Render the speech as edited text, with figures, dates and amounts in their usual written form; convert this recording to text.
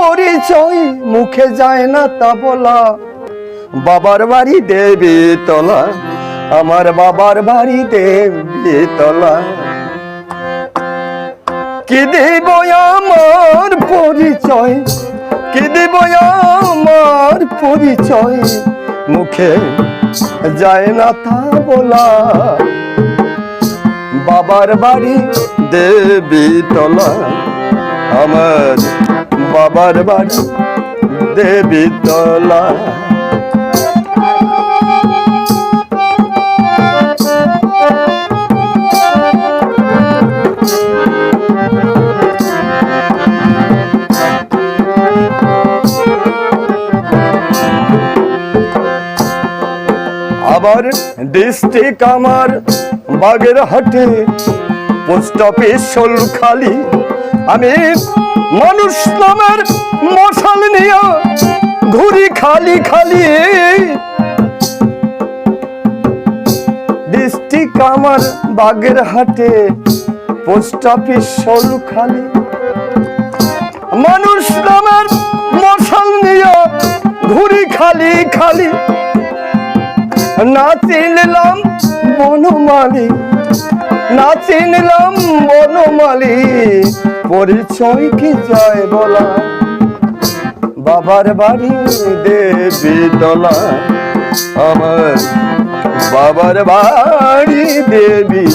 পরিচয় মুখে যায় না তা বলা। বাবার বাড়ি দেবী তলা, আমার বাবার বাড়ি দেবী তলা। কি দেব আমার পরিচয়, কি দেব আমার পরিচয় মুখে যায় না তা বলা। বাবার বাড়ি দেবী তলা, আমার বাবার বাড়ি দেবী তলা। আবার ডিস্ট্রিক্ট আমার বাগেরহাটে, পোস্ট অফিস শোলখালি। আমি মানুষ নামের মশাল নিয়ে ঘুরি খালি খালি। ডিস্ট্রিক্ট আমার বাগেরহাটে, পোস্ট অফিস শোলখালি। মানুষ নামের মশাল নিয়ে ঘুরি খালি খালি। না চিনলাম বনমালী, না চিনলাম বনমালী, পরিচয় কি যায় বলা। বাবার বাড়ি দেবী তলা, আমার বাবার বাড়ি দেবী।